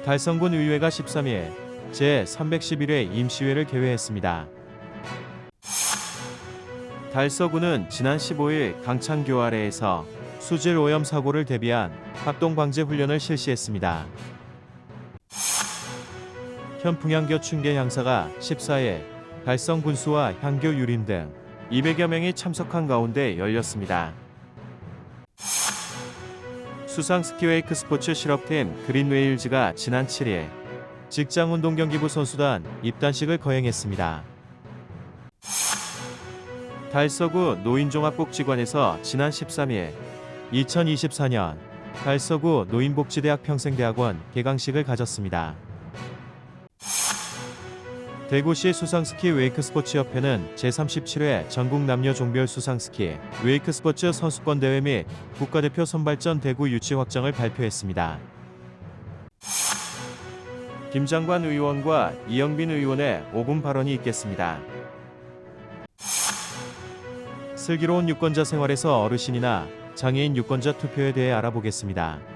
달성군 의회가 13일 제311회 임시회를 개회했습니다. 달서군은 지난 15일 강창교 아래에서 수질 오염 사고를 대비한 합동방제 훈련을 실시했습니다. 현풍향교 춘계 향사가 14일 달성 군수와 향교 유림 등 200여 명이 참석한 가운데 열렸습니다. 수상 스키웨이크 스포츠 실업팀 그린웨일즈가 지난 7일 직장운동경기부 선수단 입단식을 거행했습니다. 달서구 노인종합복지관에서 지난 13일 2024년 달서구 노인복지대학 평생대학원 개강식을 가졌습니다. 대구시 수상스키 웨이크스포츠협회는 제37회 전국 남녀 종별 수상스키 웨이크스포츠 선수권대회 및 국가대표 선발전 대구 유치 확정을 발표했습니다. 김장관 의원과 이영빈 의원의 5분 발언이 있겠습니다. 슬기로운 유권자 생활에서 어르신이나 장애인 유권자 투표에 대해 알아보겠습니다.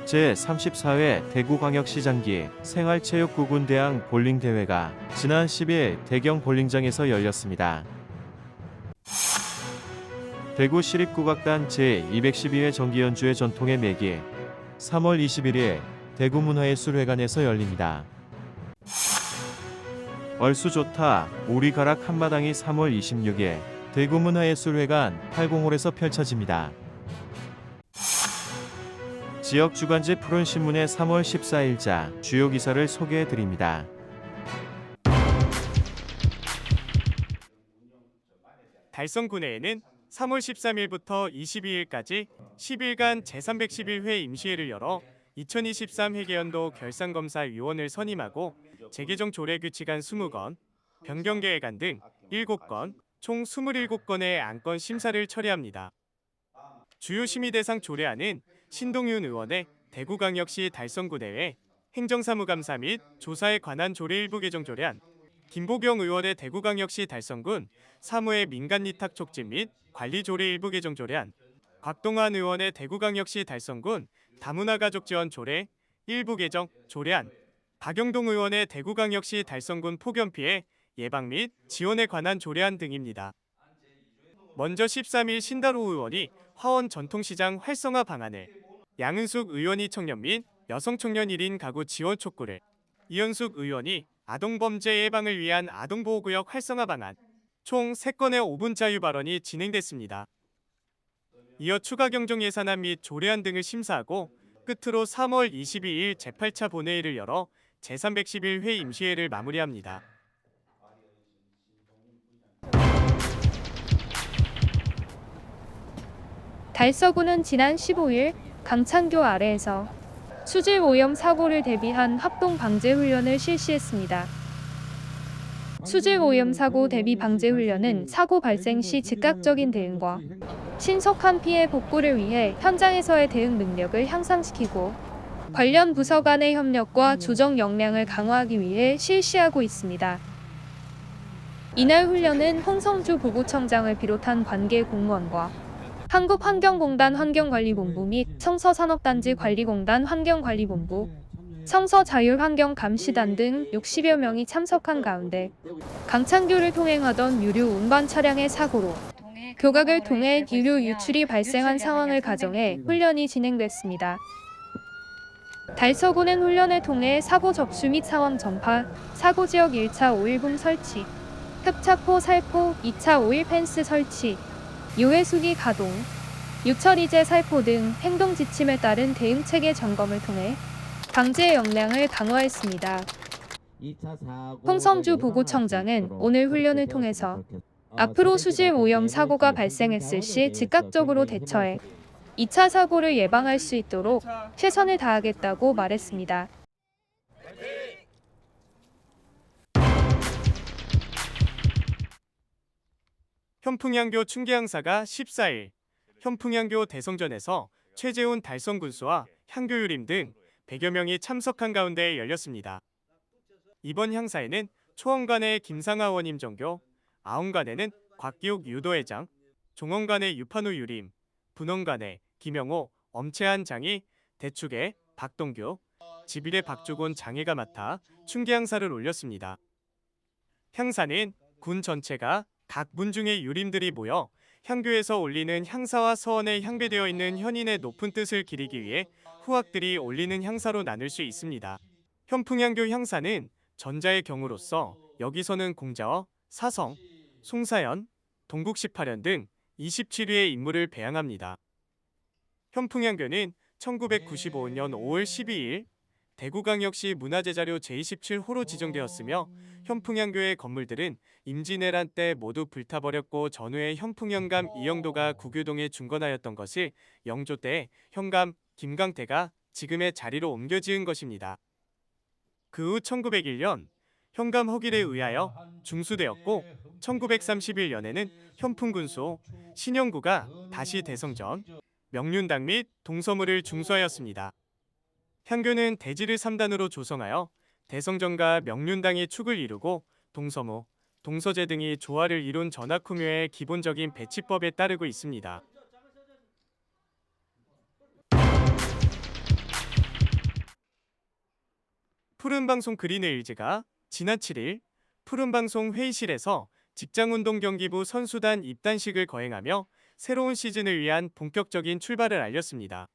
제34회 대구광역시장기 생활체육구군대항 볼링대회가 지난 10일 대경 볼링장에서 열렸습니다. 대구시립국악단 제212회 정기연주회 전통의 매기 3월 21일 대구문화예술회관에서 열립니다. 얼쑤 좋다 우리 가락 한마당이 3월 26일 대구문화예술회관 80홀에서 펼쳐집니다. 지역 주간지 푸른신문의 3월 14일자 주요 기사를 소개해드립니다. 달성군회에는 3월 13일부터 22일까지 10일간 제311회 임시회를 열어 2023 회계연도 결산검사위원을 선임하고 재개정 조례규칙안 20건, 변경계획안 등 7건, 총 27건의 안건 심사를 처리합니다. 주요 심의 대상 조례안은 신동윤 의원의 대구광역시 달성군회회 행정사무감사 및 조사에 관한 조례 일부 개정 조례안, 김보경 의원의 대구광역시 달성군 사무의 민간위탁 촉진 및 관리 조례 일부 개정 조례안, 곽동환 의원의 대구광역시 달성군 다문화가족지원 조례 일부 개정 조례안, 박영동 의원의 대구광역시 달성군 폭염 피해 예방 및 지원에 관한 조례안 등입니다. 먼저 13일 신다로 의원이 화원 전통시장 활성화 방안을, 양은숙 의원이 청년 및 여성 청년 1인 가구 지원 촉구를, 이현숙 의원이 아동범죄 예방을 위한 아동보호구역 활성화 방안, 총 3건의 5분 자유 발언이 진행됐습니다. 이어 추가 경정 예산안 및 조례안 등을 심사하고 끝으로 3월 22일 제8차 본회의를 열어 제311회 임시회를 마무리합니다. 달서구는 지난 15일 강창교 아래에서 수질 오염 사고를 대비한 합동 방제 훈련을 실시했습니다. 수질 오염 사고 대비 방제 훈련은 사고 발생 시 즉각적인 대응과 신속한 피해 복구를 위해 현장에서의 대응 능력을 향상시키고 관련 부서 간의 협력과 조정 역량을 강화하기 위해 실시하고 있습니다. 이날 훈련은 홍성주 보구청장을 비롯한 관계 공무원과 한국환경공단 환경관리본부 및 청서산업단지 관리공단 환경관리본부, 청서자율환경감시단 등 60여 명이 참석한 가운데 강창교를 통행하던 유류 운반 차량의 사고로 교각을 통해 유류 유출이 발생한 상황을 가정해 훈련이 진행됐습니다. 달서구는 훈련을 통해 사고 접수 및 상황 전파, 사고 지역 1차 오일붐 설치, 흡차포 살포 2차 오일 펜스 설치, 유해수기 가동, 유철이제 살포 등 행동 지침에 따른 대응체계 점검을 통해 방제 역량을 강화했습니다. 홍성주 보구청장은 오늘 훈련을 통해서 앞으로 수질 오염 사고가 발생했을 시 즉각적으로 대처해 2차 사고를 예방할 수 있도록 최선을 다하겠다고 말했습니다. 현풍향교 춘계향사가 14일 현풍향교 대성전에서 최재훈 달성군수와 향교유림 등 100여 명이 참석한 가운데 열렸습니다. 이번 향사에는 초원관의 김상하 원임 정교, 아원관에는 곽기욱 유도회장, 종원관의 유판우 유림, 분원관의 김영호, 엄채한 장이 대축의 박동규, 지빌의 박주곤 장애가 맡아 충기 향사를 올렸습니다. 향사는 군 전체가 각 문중의 유림들이 모여 향교에서 올리는 향사와 서원에 향배되어 있는 현인의 높은 뜻을 기리기 위해 후학들이 올리는 향사로 나눌 수 있습니다. 현풍향교 향사는 전자의 경우로서 여기서는 공자어, 사성, 송사연, 동국 18년 등 27위의 인물을 배양합니다. 현풍향교는 1995년 5월 12일 대구광역시 문화재자료 제27호로 지정되었으며 현풍향교의 건물들은 임진왜란 때 모두 불타버렸고 전후에 현풍현감 이영도가 구교동에 중건하였던 것을 영조 때 현감 김강태가 지금의 자리로 옮겨 지은 것입니다. 그 후 1901년 현감 허길에 의하여 중수되었고 1931년에는 현풍군수 신영구가 다시 대성전, 명륜당 및 동서물을 중수하였습니다. 향교는 대지를 3단으로 조성하여 대성전과 명륜당이 축을 이루고 동서무, 동서제 등이 조화를 이룬 전학후묘의 기본적인 배치법에 따르고 있습니다. 푸른방송 그린웨일즈가 지난 7일 푸른방송 회의실에서 직장운동경기부 선수단 입단식을 거행하며 새로운 시즌을 위한 본격적인 출발을 알렸습니다.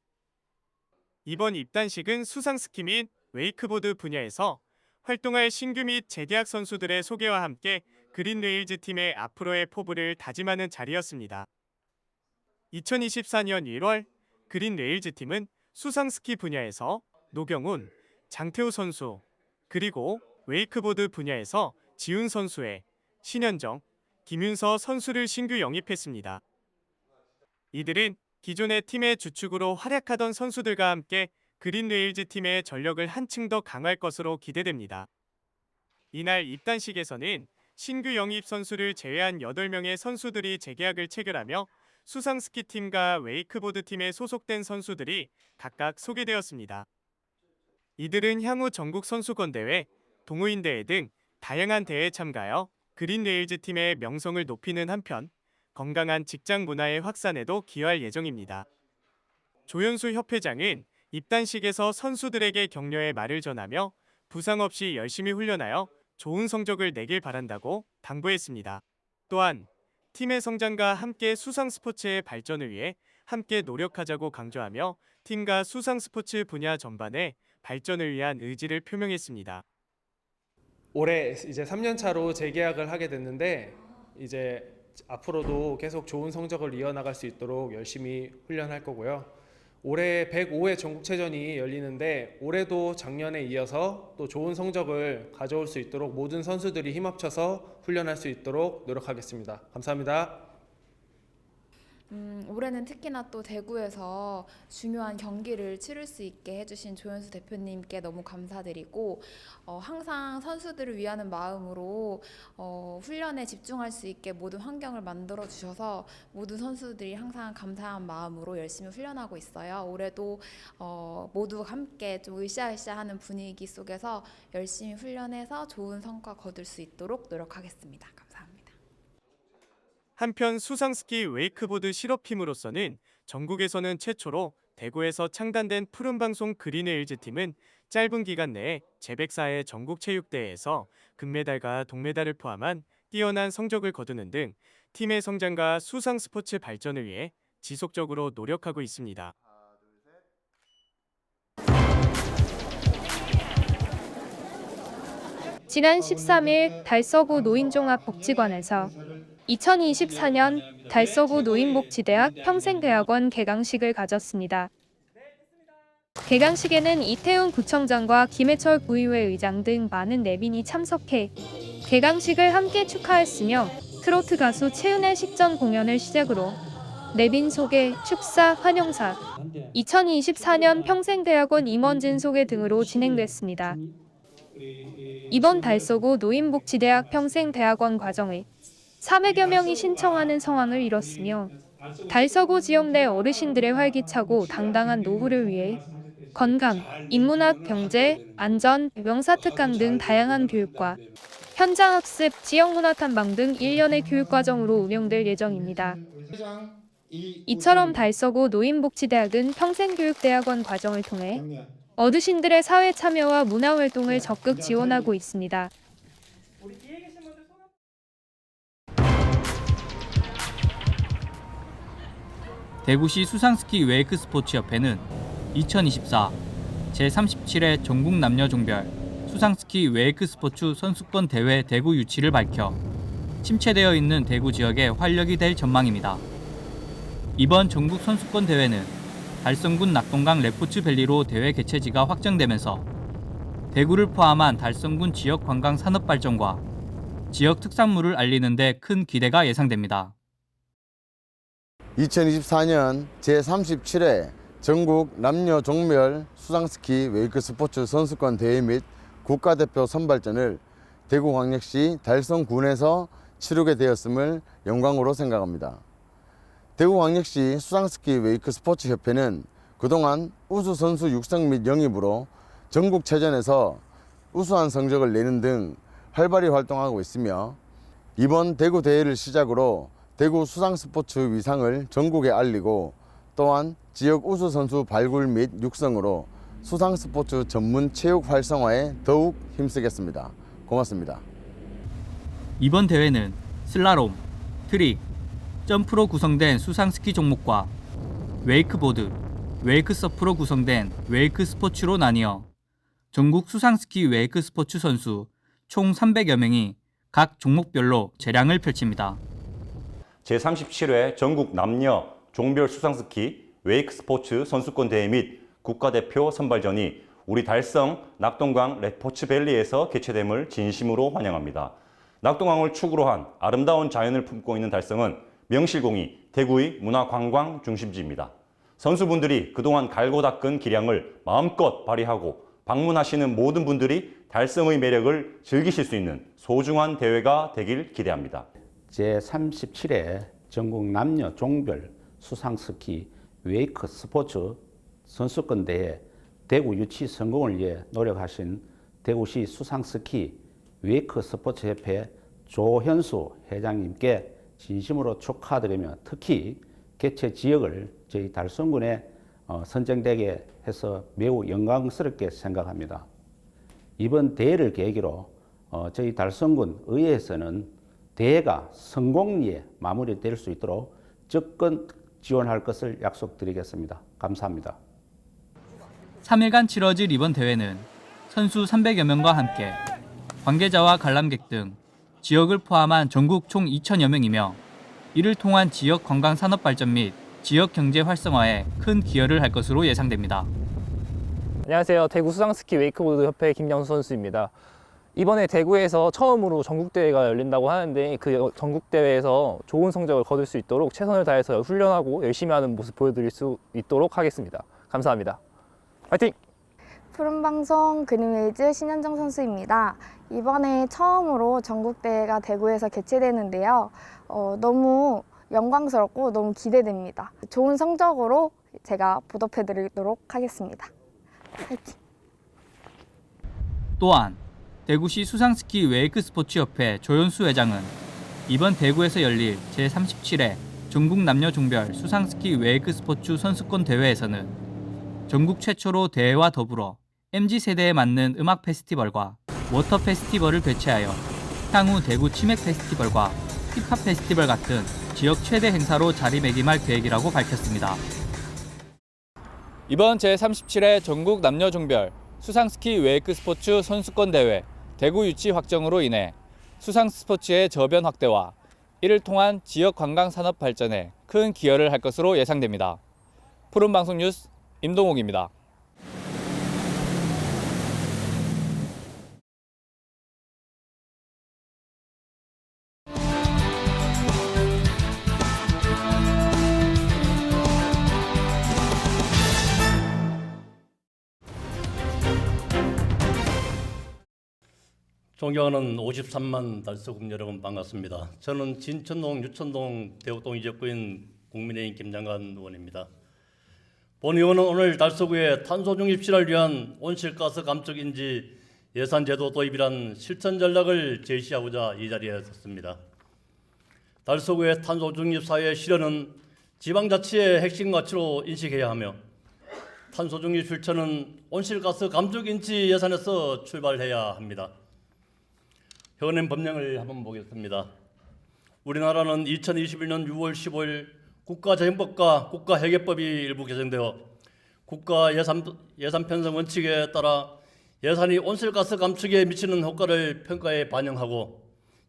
이번 입단식은 수상스키 및 웨이크보드 분야에서 활동할 신규 및 재계약 선수들의 소개와 함께 그린웨일즈 팀의 앞으로의 포부를 다짐하는 자리였습니다. 2024년 1월 그린웨일즈 팀은 수상스키 분야에서 노경훈, 장태우 선수, 그리고 웨이크보드 분야에서 지훈 선수의 신현정, 김윤서 선수를 신규 영입했습니다. 이들은 기존의 팀의 주축으로 활약하던 선수들과 함께 그린웨일즈 팀의 전력을 한층 더 강화할 것으로 기대됩니다. 이날 입단식에서는 신규 영입 선수를 제외한 8명의 선수들이 재계약을 체결하며 수상스키 팀과 웨이크보드 팀에 소속된 선수들이 각각 소개되었습니다. 이들은 향후 전국 선수권 대회, 동호인 대회 등 다양한 대회에 참가하여 그린웨일즈 팀의 명성을 높이는 한편 건강한 직장 문화의 확산에도 기여할 예정입니다. 조현수 협회장은 입단식에서 선수들에게 격려의 말을 전하며 부상 없이 열심히 훈련하여 좋은 성적을 내길 바란다고 당부했습니다. 또한 팀의 성장과 함께 수상 스포츠의 발전을 위해 함께 노력하자고 강조하며 팀과 수상 스포츠 분야 전반의 발전을 위한 의지를 표명했습니다. 올해 이제 3년 차로 재계약을 하게 됐는데 이제 앞으로도 계속 좋은 성적을 이어나갈 수 있도록 열심히 훈련할 거고요. 올해 105회 전국체전이 열리는데 올해도 작년에 이어서 또 좋은 성적을 가져올 수 있도록 모든 선수들이 힘합쳐서 훈련할 수 있도록 노력하겠습니다. 감사합니다. 올해는 특히나 또 대구에서 중요한 경기를 치를 수 있게 해주신 조현수 대표님께 너무 감사드리고 항상 선수들을 위하는 마음으로 훈련에 집중할 수 있게 모든 환경을 만들어 주셔서 모든 선수들이 항상 감사한 마음으로 열심히 훈련하고 있어요. 올해도 모두 함께 좀 으쌰으쌰하는 분위기 속에서 열심히 훈련해서 좋은 성과 거둘 수 있도록 노력하겠습니다. 감사합니다. 한편 수상스키 웨이크보드 실업팀으로서는 전국에서는 최초로 대구에서 창단된 푸른방송 그린웨일즈 팀은 짧은 기간 내에 제104회 전국체육대회에서 금메달과 동메달을 포함한 뛰어난 성적을 거두는 등 팀의 성장과 수상 스포츠 발전을 위해 지속적으로 노력하고 있습니다. 지난 13일 달서구 노인종합복지관에서 2024년 달서구 노인복지대학 평생대학원 개강식을 가졌습니다. 개강식에는 이태훈 구청장과 김해철 구의회 의장 등 많은 내빈이 참석해 개강식을 함께 축하했으며 트로트 가수 최은혜 식전 공연을 시작으로 내빈 소개, 축사, 환영사, 2024년 평생대학원 임원진 소개 등으로 진행됐습니다. 이번 달서구 노인복지대학 평생대학원 과정에 300여 명이 신청하는 상황을 이뤘으며 달서구 지역 내 어르신들의 활기차고 당당한 노후를 위해 건강, 인문학, 경제, 안전, 명사특강 등 다양한 교육과 현장학습, 지역문화 탐방 등 일련의 교육과정으로 운영될 예정입니다. 이처럼 달서구 노인복지대학은 평생교육대학원 과정을 통해 어르신들의 사회 참여와 문화활동을 적극 지원하고 있습니다. 대구시 수상스키 웨이크 스포츠협회는 2024 제37회 전국 남녀 종별 수상스키 웨이크 스포츠 선수권 대회 대구 유치를 밝혀 침체되어 있는 대구 지역에 활력이 될 전망입니다. 이번 전국 선수권 대회는 달성군 낙동강 레포츠밸리로 대회 개최지가 확정되면서 대구를 포함한 달성군 지역 관광 산업 발전과 지역 특산물을 알리는 데 큰 기대가 예상됩니다. 2024년 제37회 전국 남녀 종별 수상스키 웨이크 스포츠 선수권 대회 및 국가대표 선발전을 대구광역시 달성군에서 치르게 되었음을 영광으로 생각합니다. 대구광역시 수상스키 웨이크 스포츠 협회는 그동안 우수 선수 육성 및 영입으로 전국체전에서 우수한 성적을 내는 등 활발히 활동하고 있으며 이번 대구 대회를 시작으로 대구 수상스포츠 위상을 전국에 알리고 또한 지역 우수 선수 발굴 및 육성으로 수상스포츠 전문 체육 활성화에 더욱 힘쓰겠습니다. 고맙습니다. 이번 대회는 슬라롬, 트릭, 점프로 구성된 수상스키 종목과 웨이크보드, 웨이크서프로 구성된 웨이크 스포츠로 나뉘어 전국 수상스키 웨이크 스포츠 선수 총 300여 명이 각 종목별로 재량을 펼칩니다. 제37회 전국 남녀 종별 수상스키 웨이크 스포츠 선수권 대회 및 국가대표 선발전이 우리 달성 낙동강 레포츠밸리에서 개최됨을 진심으로 환영합니다. 낙동강을 축으로 한 아름다운 자연을 품고 있는 달성은 명실공히 대구의 문화관광 중심지입니다. 선수분들이 그동안 갈고 닦은 기량을 마음껏 발휘하고 방문하시는 모든 분들이 달성의 매력을 즐기실 수 있는 소중한 대회가 되길 기대합니다. 제37회 전국 남녀 종별 수상스키 웨이크 스포츠 선수권 대회 대구 유치 성공을 위해 노력하신 대구시 수상스키 웨이크 스포츠협회 조현수 회장님께 진심으로 축하드리며 특히 개최 지역을 저희 달성군에 선정되게 해서 매우 영광스럽게 생각합니다. 이번 대회를 계기로 저희 달성군 의회에서는 대회가 성공리에 마무리될 수 있도록 적극 지원할 것을 약속드리겠습니다. 감사합니다. 3일간 치러질 이번 대회는 선수 300여 명과 함께 관계자와 관람객 등 지역을 포함한 전국 총 2,000여 명이며 이를 통한 지역 관광 산업 발전 및 지역 경제 활성화에 큰 기여를 할 것으로 예상됩니다. 안녕하세요. 대구 수상스키 웨이크보드 협회 김영수 선수입니다. 이번에 대구에서 처음으로 전국대회가 열린다고 하는데 그 전국대회에서 좋은 성적을 거둘 수 있도록 최선을 다해서 훈련하고 열심히 하는 모습 보여드릴 수 있도록 하겠습니다. 감사합니다. 화이팅! 푸른방송 그린웨이즈 신현정 선수입니다. 이번에 처음으로 전국대회가 대구에서 개최되는데요. 너무 영광스럽고 너무 기대됩니다. 좋은 성적으로 제가 보답해드리도록 하겠습니다. 화이팅! 또한 대구시 수상스키 웨이크 스포츠협회 조현수 회장은 이번 대구에서 열릴 제37회 전국 남녀 종별 수상스키 웨이크 스포츠 선수권 대회에서는 전국 최초로 대회와 더불어 MZ세대에 맞는 음악 페스티벌과 워터 페스티벌을 개최하여 향후 대구 치맥 페스티벌과 힙합 페스티벌 같은 지역 최대 행사로 자리매김할 계획이라고 밝혔습니다. 이번 제37회 전국 남녀 종별 수상스키 웨이크 스포츠 선수권 대회 대구 유치 확정으로 인해 수상 스포츠의 저변 확대와 이를 통한 지역 관광 산업 발전에 큰 기여를 할 것으로 예상됩니다. 푸른방송 뉴스 임동욱입니다. 존경하는 53만 달서군 여러분 반갑습니다. 저는 진천동, 유천동, 대구동 이적구인 국민의힘 김장관 의원입니다. 본 의원은 오늘 달서구의 탄소 중립 실현을 위한 온실가스 감축 인지 예산 제도 도입이란 실천 전략을 제시하고자 이 자리에 섰습니다. 달서구의 탄소 중립 사회 실현은 지방자치의 핵심 가치로 인식해야 하며 탄소중립 실천은 온실가스 감축 인지 예산에서 출발해야 합니다. 현행 법령을 한번 보겠습니다. 우리나라는 2021년 6월 15일 국가재정법과 국가회계법이 일부 개정되어 국가 예산 편성 원칙에 따라 예산이 온실가스 감축에 미치는 효과를 평가에 반영하고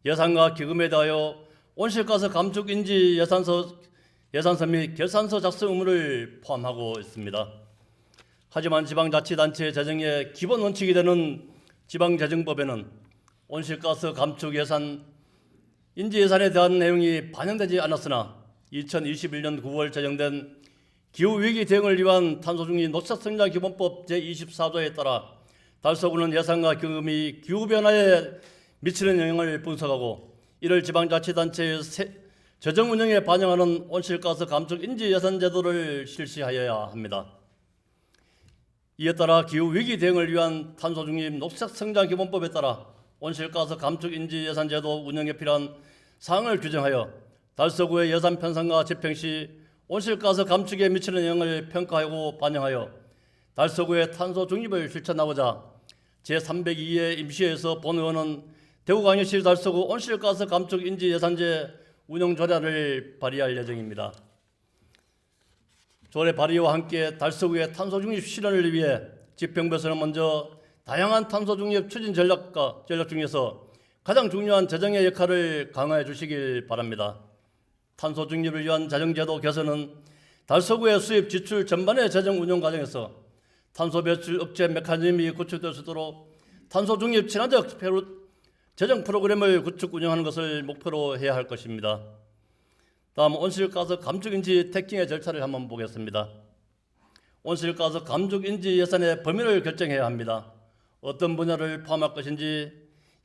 예산과 기금에 대하여 온실가스 감축 인지 예산서 및 결산서 작성 의무를 포함하고 있습니다. 하지만 지방자치단체 재정의 기본 원칙이 되는 지방재정법에는 온실가스 감축 예산, 인지 예산에 대한 내용이 반영되지 않았으나 2021년 9월 제정된 기후위기 대응을 위한 탄소중립 녹색성장기본법 제24조에 따라 달서구는 예산과 기금이 기후변화에 미치는 영향을 분석하고 이를 지방자치단체의 재정 운영에 반영하는 온실가스 감축 인지 예산 제도를 실시하여야 합니다. 이에 따라 기후위기 대응을 위한 탄소중립 녹색성장기본법에 따라 온실가스 감축 인지 예산 제도 운영에 필요한 사항을 규정하여 달서구의 예산 편성과 집행 시 온실가스 감축에 미치는 영향을 평가하고 반영하여 달서구의 탄소 중립을 실천하고자 제302회 임시회에서 본 의원은 대구광역시 달서구 온실가스 감축 인지 예산제 운영 조례를 발의할 예정입니다. 조례 발의와 함께 달서구의 탄소 중립 실현을 위해 집행부에서는 먼저 다양한 탄소 중립 추진 전략 중에서 가장 중요한 재정의 역할을 강화해 주시길 바랍니다. 탄소 중립을 위한 재정제도 개선은 달서구의 수입 지출 전반의 재정 운영 과정에서 탄소 배출 억제 메커니즘이 구축될 수 있도록 탄소 중립 친화적 재정 프로그램을 구축 운영하는 것을 목표로 해야 할 것입니다. 다음 온실가스 감축 인지 태킹의 절차를 한번 보겠습니다. 온실가스 감축 인지 예산의 범위를 결정해야 합니다. 어떤 분야를 포함할 것인지,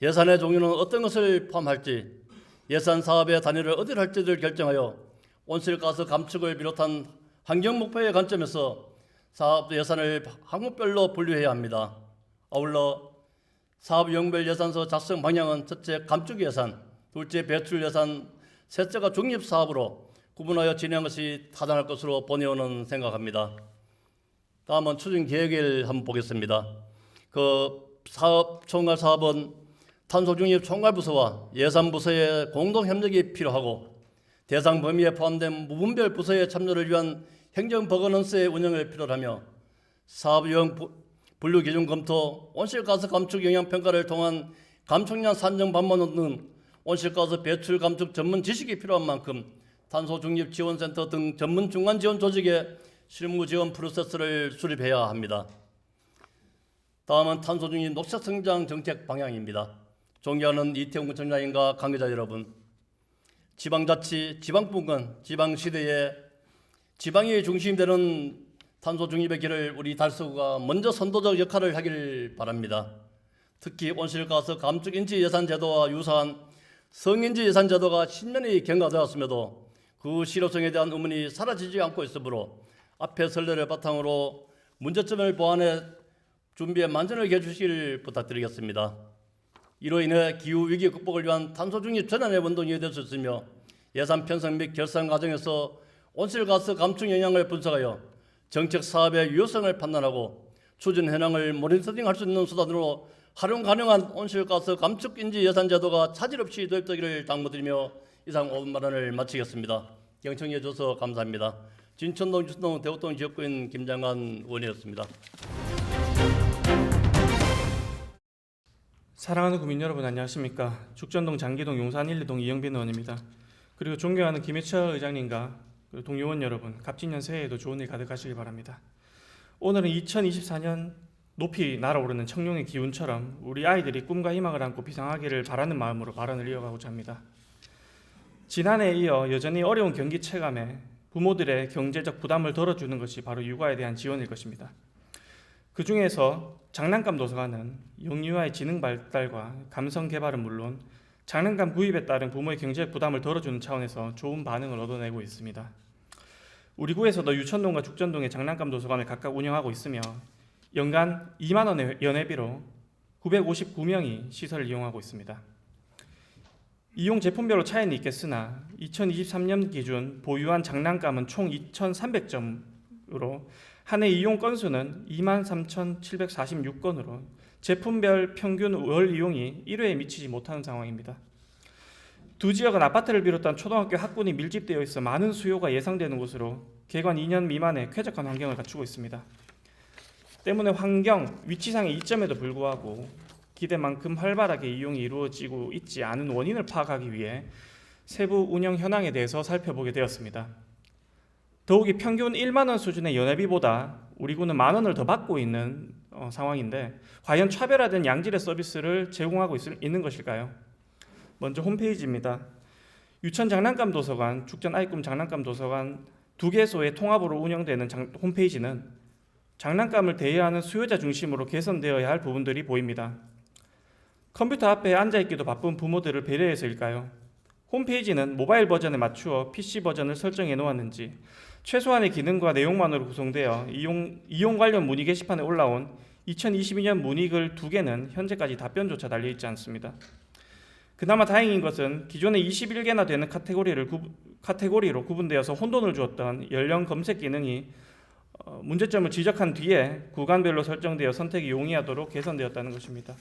예산의 종류는 어떤 것을 포함할지, 예산 사업의 단위를 어디로 할지를 결정하여 온실가스 감축을 비롯한 환경 목표의 관점에서 사업 예산을 항목별로 분류해야 합니다. 아울러 사업용별 예산서 작성 방향은 첫째 감축 예산, 둘째 배출 예산, 셋째가 중립 사업으로 구분하여 진행한 것이 타당할 것으로 본 의원은 생각합니다. 다음은 추진 계획을 한번 보겠습니다. 총괄 사업은 탄소중립 총괄부서와 예산부서의 공동 협력이 필요하고 대상 범위에 포함된 부분별 부서의 참여를 위한 행정 버거넌스의 운영을 필요로 하며 사업용 분류 기준 검토, 온실가스 감축 영향 평가를 통한 감축량 산정 방법 등 온실가스 배출 감축 전문 지식이 필요한 만큼 탄소중립 지원센터 등 전문 중간 지원 조직의 실무 지원 프로세스를 수립해야 합니다. 다음은 탄소중립 녹색성장 정책 방향입니다. 존경하는 이태웅 구청장님과 관계자 여러분, 지방자치, 지방분권, 지방시대에 지방이 중심이 되는 탄소중립의 길을 우리 달서구가 먼저 선도적 역할을 하길 바랍니다. 특히 온실가스 감축 인지 예산 제도와 유사한 성인지 예산 제도가 10년이 경과되었음에도 그 실효성에 대한 의문이 사라지지 않고 있으므로 앞의 선례를 바탕으로 문제점을 보완해 준비에 만전을 해주시길 부탁드리겠습니다. 이로 인해 기후위기 극복을 위한 탄소중립 전환의 운동이 될 수 있으며 예산 편성 및 결산 과정에서 온실가스 감축 영향을 분석하여 정책 사업의 유효성을 판단하고 추진 현황을 모니터링할 수 있는 수단으로 활용 가능한 온실가스 감축 인지 예산 제도가 차질 없이 도입되기를 당부드리며 이상 5분 발언을 마치겠습니다. 경청해 주셔서 감사합니다. 진천동, 유천동, 대구동 지역구인 김장관 의원이었습니다. 사랑하는 국민 여러분 안녕하십니까. 죽전동, 장기동, 용산 1, 2동 이영빈 의원입니다. 그리고 존경하는 김해철 의장님과 동료 의원 여러분, 갑진년 새해에도 좋은 일 가득하시길 바랍니다. 오늘은 2024년 높이 날아오르는 청룡의 기운처럼 우리 아이들이 꿈과 희망을 안고 비상하기를 바라는 마음으로 발언을 이어가고자 합니다. 지난해에 이어 여전히 어려운 경기 체감에 부모들의 경제적 부담을 덜어주는 것이 바로 육아에 대한 지원일 것입니다. 그 중에서 장난감 도서관은 영유아의 지능 발달과 감성 개발은 물론 장난감 구입에 따른 부모의 경제적 부담을 덜어주는 차원에서 좋은 반응을 얻어내고 있습니다. 우리 구에서도 유천동과 죽전동에 장난감 도서관을 각각 운영하고 있으며 연간 2만 원의 연회비로 959명이 시설을 이용하고 있습니다. 이용 제품별로 차이는 있겠으나 2023년 기준 보유한 장난감은 총 2,300점으로 한 해 이용 건수는 23,746건으로 제품별 평균 월 이용이 1회에 미치지 못하는 상황입니다. 두 지역은 아파트를 비롯한 초등학교 학군이 밀집되어 있어 많은 수요가 예상되는 곳으로 개관 2년 미만의 쾌적한 환경을 갖추고 있습니다. 때문에 환경, 위치상의 이점에도 불구하고 기대만큼 활발하게 이용이 이루어지고 있지 않은 원인을 파악하기 위해 세부 운영 현황에 대해서 살펴보게 되었습니다. 더욱이 평균 1만 원 수준의 연회비보다 우리 군은 만 원을 더 받고 있는 상황인데 과연 차별화된 양질의 서비스를 제공하고 있는 것일까요? 먼저 홈페이지입니다. 유천 장난감 도서관, 죽전 아이꿈 장난감 도서관 두 개소의 통합으로 운영되는 홈페이지는 장난감을 대여하는 수요자 중심으로 개선되어야 할 부분들이 보입니다. 컴퓨터 앞에 앉아있기도 바쁜 부모들을 배려해서일까요? 홈페이지는 모바일 버전에 맞추어 PC 버전을 설정해 놓았는지 최소한의 기능과 내용만으로 구성되어 이용 관련 문의 게시판에 올라온 2022년 문의글 2개는 현재까지 답변조차 달려있지 않습니다. 그나마 다행인 것은 기존에 21개나 되는 카테고리로 구분되어서 혼돈을 주었던 연령 검색 기능이 문제점을 지적한 뒤에 구간별로 설정되어 선택이 용이하도록 개선되었다는 것입니다.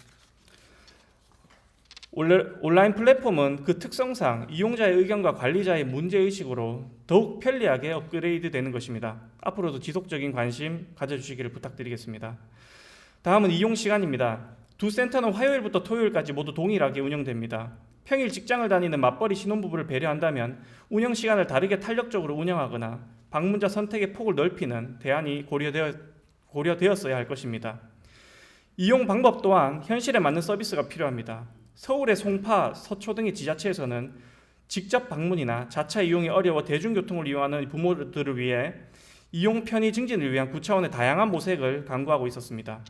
온라인 플랫폼은 그 특성상 이용자의 의견과 관리자의 문제의식으로 더욱 편리하게 업그레이드 되는 것입니다. 앞으로도 지속적인 관심 가져주시기를 부탁드리겠습니다. 다음은 이용 시간입니다. 두 센터는 화요일부터 토요일까지 모두 동일하게 운영됩니다. 평일 직장을 다니는 맞벌이 신혼부부를 배려한다면 운영 시간을 다르게 탄력적으로 운영하거나 방문자 선택의 폭을 넓히는 대안이 고려되었어야 할 것입니다. 이용 방법 또한 현실에 맞는 서비스가 필요합니다. 서울의 송파, 서초 등의 지자체에서는 직접 방문이나 자차 이용이 어려워 대중교통을 이용하는 부모들을 위해 이용 편의 증진을 위한 9차원의 다양한 모색을 강구하고 있었습니다.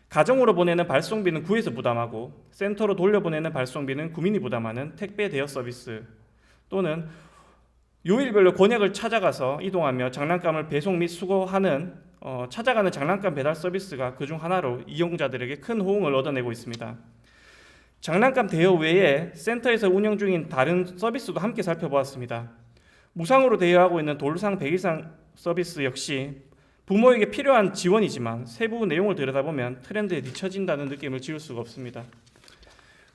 가정으로 보내는 발송비는 구에서 부담하고 센터로 돌려보내는 발송비는 구민이 부담하는 택배 대여 서비스 또는 요일별로 권역을 찾아가서 이동하며 장난감을 배송 및 수거하는 찾아가는 장난감 배달 서비스가 그중 하나로 이용자들에게 큰 호응을 얻어내고 있습니다. 장난감 대여 외에 센터에서 운영 중인 다른 서비스도 함께 살펴보았습니다. 무상으로 대여하고 있는 돌상 100일상 서비스 역시 부모에게 필요한 지원이지만 세부 내용을 들여다보면 트렌드에 뒤처진다는 느낌을 지울 수가 없습니다.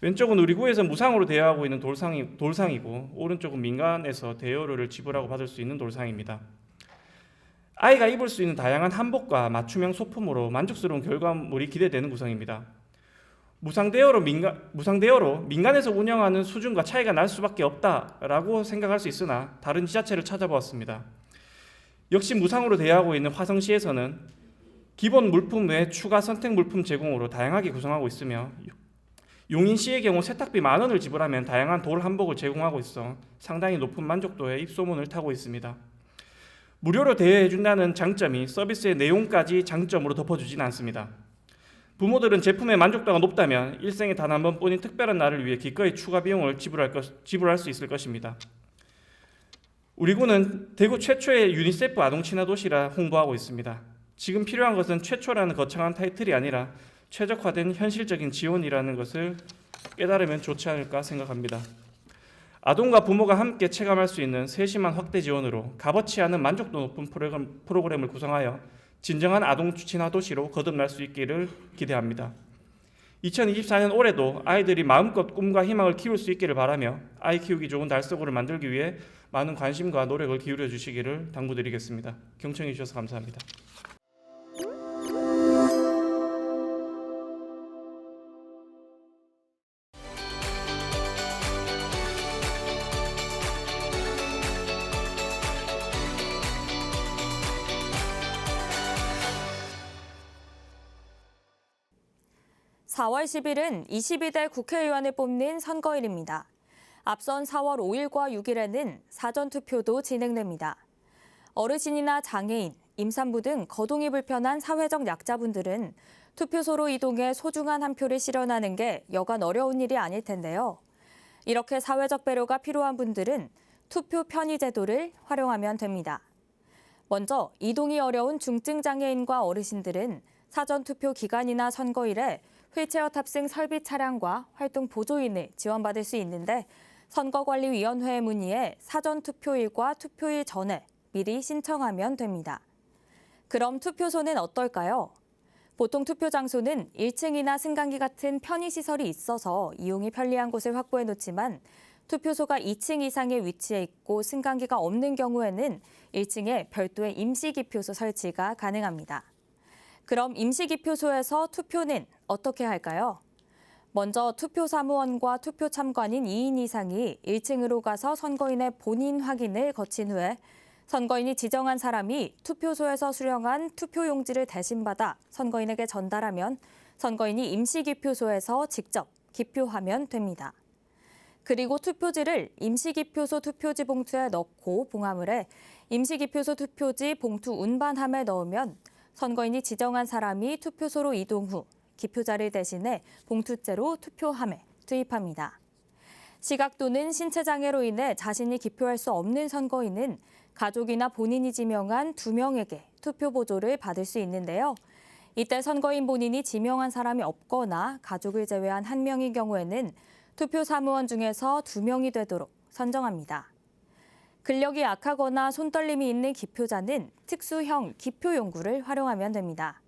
왼쪽은 우리 구에서 무상으로 대여하고 있는 돌상이고 오른쪽은 민간에서 대여료를 지불하고 받을 수 있는 돌상입니다. 아이가 입을 수 있는 다양한 한복과 맞춤형 소품으로 만족스러운 결과물이 기대되는 구성입니다. 무상 대여로 민간에서 운영하는 수준과 차이가 날 수밖에 없다라고 생각할 수 있으나 다른 지자체를 찾아보았습니다. 역시 무상으로 대여하고 있는 화성시에서는 기본 물품 외 추가 선택 물품 제공으로 다양하게 구성하고 있으며 용인시의 경우 세탁비 10,000원을 지불하면 다양한 돌 한복을 제공하고 있어 상당히 높은 만족도의 입소문을 타고 있습니다. 무료로 대여해준다는 장점이 서비스의 내용까지 장점으로 덮어주지는 않습니다. 부모들은 제품의 만족도가 높다면 일생에 단 한 번뿐인 특별한 날을 위해 기꺼이 추가 비용을 지불할 수 있을 것입니다. 우리 군은 대구 최초의 유니세프 아동 친화 도시라 홍보하고 있습니다. 지금 필요한 것은 최초라는 거창한 타이틀이 아니라 최적화된 현실적인 지원이라는 것을 깨달으면 좋지 않을까 생각합니다. 아동과 부모가 함께 체감할 수 있는 세심한 확대 지원으로 값어치 않은 만족도 높은 프로그램을 구성하여 진정한 아동 친화 도시로 거듭날 수 있기를 기대합니다. 2024년 올해도 아이들이 마음껏 꿈과 희망을 키울 수 있기를 바라며 아이 키우기 좋은 달서구를 만들기 위해 많은 관심과 노력을 기울여 주시기를 당부드리겠습니다. 경청해 주셔서 감사합니다. (4월 10일은) 22대 국회의원을 뽑는 선거일입니다. 앞선 4월 5일과 6일에는 사전투표도 진행됩니다. 어르신이나 장애인, 임산부 등 거동이 불편한 사회적 약자분들은 투표소로 이동해 소중한 한 표를 실현하는 게 여간 어려운 일이 아닐 텐데요. 이렇게 사회적 배려가 필요한 분들은 투표 편의 제도를 활용하면 됩니다. 먼저 이동이 어려운 중증장애인과 어르신들은 사전투표 기간이나 선거일에 휠체어 탑승 설비 차량과 활동 보조인을 지원받을 수 있는데 선거관리위원회에 문의해 사전 투표일과 투표일 전에 미리 신청하면 됩니다. 그럼 투표소는 어떨까요? 보통 투표 장소는 1층이나 승강기 같은 편의시설이 있어서 이용이 편리한 곳을 확보해 놓지만 투표소가 2층 이상에 위치해 있고 승강기가 없는 경우에는 1층에 별도의 임시기표소 설치가 가능합니다. 그럼 임시기표소에서 투표는 어떻게 할까요? 먼저 투표 사무원과 투표 참관인 2인 이상이 1층으로 가서 선거인의 본인 확인을 거친 후에 선거인이 지정한 사람이 투표소에서 수령한 투표용지를 대신받아 선거인에게 전달하면 선거인이 임시기표소에서 직접 기표하면 됩니다. 그리고 투표지를 임시기표소 투표지 봉투에 넣고 봉함을 해 임시기표소 투표지 봉투 운반함에 넣으면 선거인이 지정한 사람이 투표소로 이동 후 기표자를 대신해 봉투째로 투표함에 투입합니다. 시각 또는 신체 장애로 인해 자신이 기표할 수 없는 선거인은 가족이나 본인이 지명한 2명에게 투표 보조를 받을 수 있는데요. 이때 선거인 본인이 지명한 사람이 없거나 가족을 제외한 1명인 경우에는 투표 사무원 중에서 2명이 되도록 선정합니다. 근력이 약하거나 손떨림이 있는 기표자는 특수형 기표용구를 활용하면 됩니다.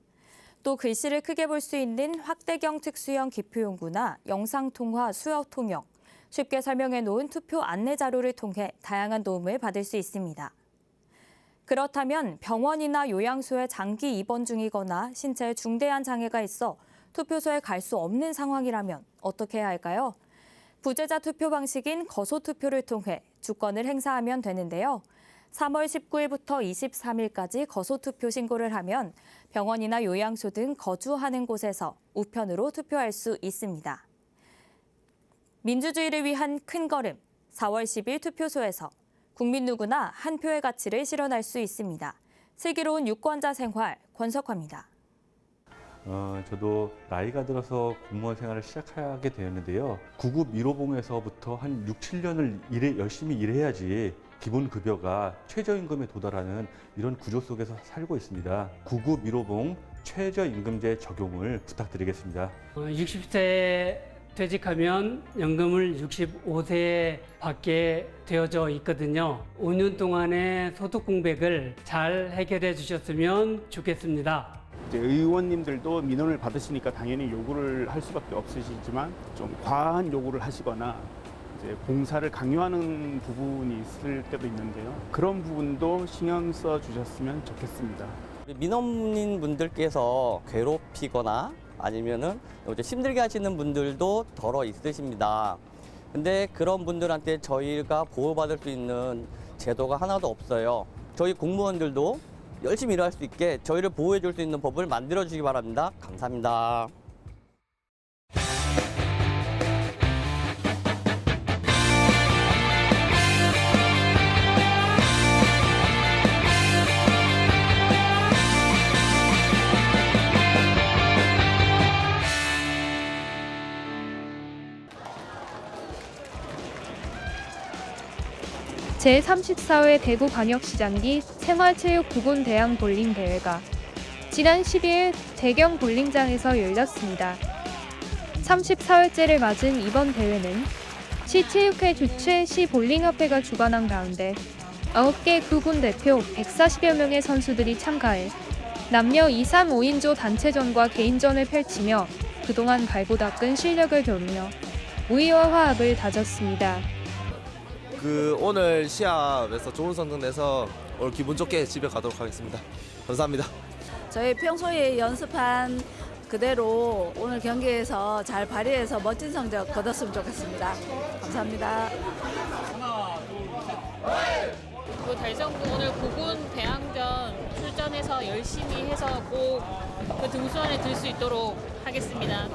또 글씨를 크게 볼 수 있는 확대경 특수형 기표용구나 영상통화 수어 통역, 쉽게 설명해 놓은 투표 안내 자료를 통해 다양한 도움을 받을 수 있습니다. 그렇다면 병원이나 요양소에 장기 입원 중이거나 신체에 중대한 장애가 있어 투표소에 갈 수 없는 상황이라면 어떻게 해야 할까요? 부재자 투표 방식인 거소투표를 통해 주권을 행사하면 되는데요. 3월 19일부터 23일까지 거소투표 신고를 하면 병원이나 요양소 등 거주하는 곳에서 우편으로 투표할 수 있습니다. 민주주의를 위한 큰 걸음, 4월 10일 투표소에서 국민 누구나 한 표의 가치를 실현할 수 있습니다. 슬기로운 유권자 생활, 권석화입니다. 저도 나이가 들어서 공무원 생활을 시작하게 되었는데요. 9급 1호봉에서부터 한 6, 7년을 열심히 일해야지 기본 급여가 최저임금에 도달하는 이런 구조 속에서 살고 있습니다. 9급 1호봉 최저임금제 적용을 부탁드리겠습니다. 60세 퇴직하면 연금을 65세에 받게 되어져 있거든요. 5년 동안의 소득 공백을 잘 해결해 주셨으면 좋겠습니다. 이제 의원님들도 민원을 받으시니까 당연히 요구를 할 수밖에 없으시지만 좀 과한 요구를 하시거나 이제 봉사를 강요하는 부분이 있을 때도 있는데요. 그런 부분도 신경 써 주셨으면 좋겠습니다. 민원인 분들께서 괴롭히거나 아니면은 힘들게 하시는 분들도 덜어 있으십니다. 근데 그런 분들한테 저희가 보호받을 수 있는 제도가 하나도 없어요. 저희 공무원들도 열심히 일할 수 있게 저희를 보호해 줄 수 있는 법을 만들어 주시기 바랍니다. 감사합니다. 제34회 대구광역시장기 생활체육부군 대항 볼링 대회가 지난 12일 대경 볼링장에서 열렸습니다. 34회째를 맞은 이번 대회는 시체육회 주최 시볼링협회가 주관한 가운데 9개 구군 대표 140여 명의 선수들이 참가해 남녀 2, 3, 5인조 단체전과 개인전을 펼치며 그동안 갈고 닦은 실력을 겨루며 우위와 화합을 다졌습니다. 오늘 시합에서 좋은 성적 내서 오늘 기분 좋게 집에 가도록 하겠습니다. 감사합니다. 저희 평소에 연습한 그대로 오늘 경기에서 잘 발휘해서 멋진 성적 거뒀으면 좋겠습니다. 감사합니다. 하나, 둘, 셋. 달성부 오늘 고군 대항전 출전해서 열심히 해서 꼭 그 등수 안에 들 수 있도록 하겠습니다.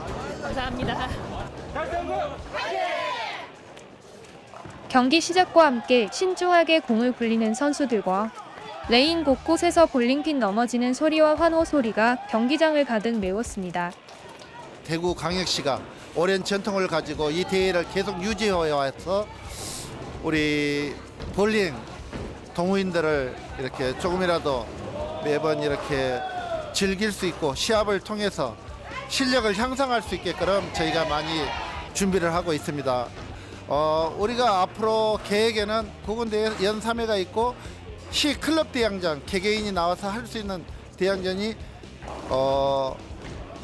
감사합니다. 달성부 화이팅! 경기 시작과 함께 신중하게 공을 굴리는 선수들과 레인 곳곳에서 볼링핀 넘어지는 소리와 환호 소리가 경기장을 가득 메웠습니다. 대구광역시가 오랜 전통을 가지고 이 대회를 계속 유지해와서 우리 볼링 동호인들을 이렇게 조금이라도 매번 이렇게 즐길 수 있고 시합을 통해서 실력을 향상할 수 있게끔 저희가 많이 준비를 하고 있습니다. 우리가 앞으로 계획에는 구군대회 연 3회가 있고 시 클럽 대항전 개개인이 나와서 할 수 있는 대항전이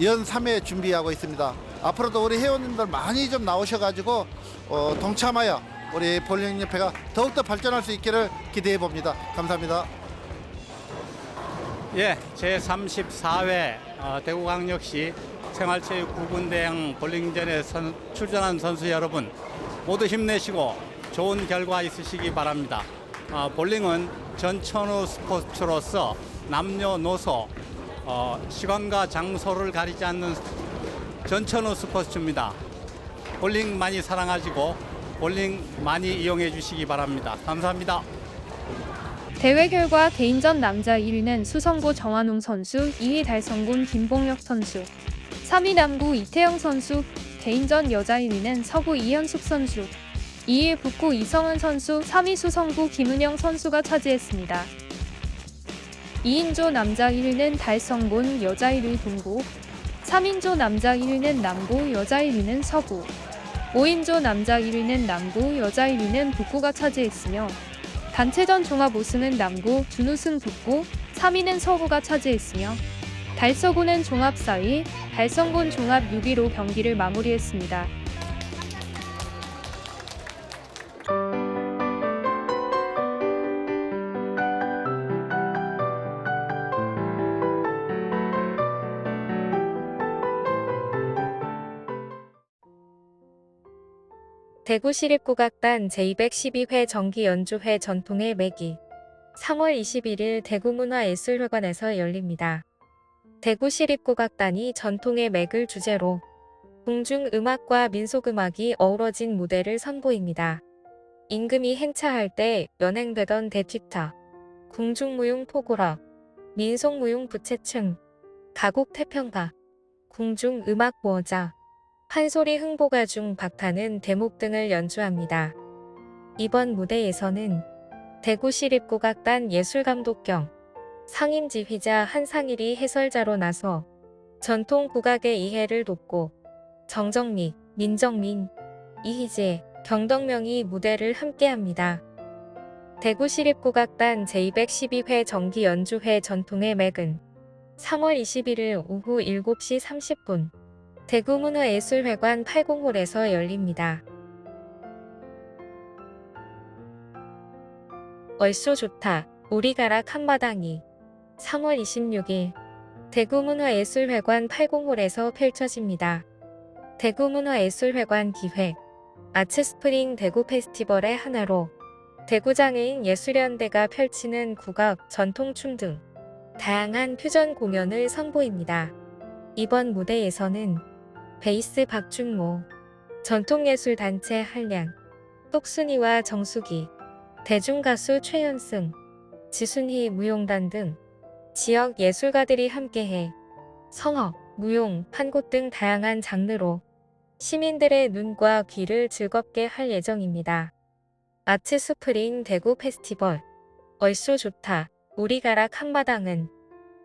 연 3회 준비하고 있습니다. 앞으로도 우리 회원님들 많이 좀 나오셔가지고 동참하여 우리 볼링협회가 더욱더 발전할 수 있기를 기대해 봅니다. 감사합니다. 예, 제34회 대구광역시 생활체육 구군대항 볼링전에 출전한 선수 여러분 모두 힘내시고 좋은 결과 있으시기 바랍니다. 볼링은 전천후 스포츠로서 남녀노소 시간과 장소를 가리지 않는 전천후 스포츠입니다. 볼링 많이 사랑하시고 볼링 많이 이용해 주시기 바랍니다. 감사합니다. 대회 결과 개인전 남자 1위는 수성고 정한웅 선수, 2위 달성군 김봉혁 선수, 3위 남구 이태영 선수, 개인전 여자 1위는 서구 이현숙 선수, 2위 북구 이성은 선수, 3위 수성구 김은영 선수가 차지했습니다. 2인조 남자 1위는 달성군, 여자 1위 동구, 3인조 남자 1위는 남구, 여자 1위는 서구, 5인조 남자 1위는 남구, 여자 1위는 북구가 차지했으며 단체전 종합 우승은 남구, 준우승 북구, 3위는 서구가 차지했으며 달서구는 종합 4위, 달성군 종합 6위로 경기를 마무리했습니다. 대구시립국악단 제212회 정기연주회 전통의 매기 3월 21일 대구문화예술회관에서 열립니다. 대구시립국악단이 전통의 맥을 주제로 궁중음악과 민속음악이 어우러진 무대를 선보입니다. 임금이 행차할 때 연행되던 대튀타, 궁중무용 포고락, 민속무용 부채층, 가곡 태평가, 궁중음악 보어자, 판소리 흥보가중 박타는 대목 등을 연주합니다. 이번 무대에서는 대구시립국악단 예술감독 겸 상임지휘자 한상일이 해설자로 나서 전통 국악의 이해를 돕고 정정미, 민정민, 이희재, 경덕명이 무대를 함께합니다. 대구시립국악단 제212회 정기연주회 전통의 맥은 3월 21일 오후 7시 30분 대구문화예술회관 80홀에서 열립니다. 얼쏘 좋다, 우리 가락 한마당이 3월 26일 대구문화예술회관 80홀에서 펼쳐집니다. 대구문화예술회관 기획 아츠스프링 대구 페스티벌의 하나로 대구장애인 예술연대가 펼치는 국악, 전통춤 등 다양한 퓨전 공연을 선보입니다. 이번 무대에서는 베이스 박준모, 전통예술단체 한량, 똑순이와 정수기, 대중가수 최연승, 지순희 무용단 등 지역 예술가들이 함께해 성악, 무용, 판곡 등 다양한 장르로 시민들의 눈과 귀를 즐겁게 할 예정입니다. 아츠스프링 대구 페스티벌 얼쏘 좋다, 우리 가락 한마당은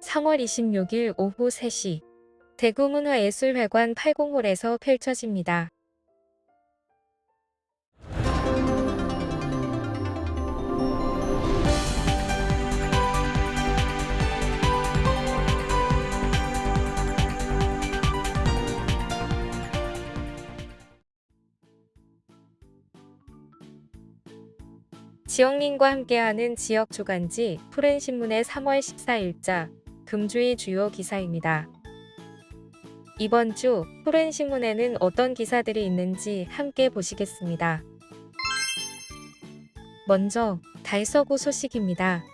3월 26일 오후 3시 대구문화예술회관 80홀에서 펼쳐집니다. 지역민과 함께하는 지역 주간지 푸른신문의 3월 14일자 금주의 주요 기사입니다. 이번 주 푸른신문에는 어떤 기사들이 있는지 함께 보시겠습니다. 먼저 달서구 소식입니다.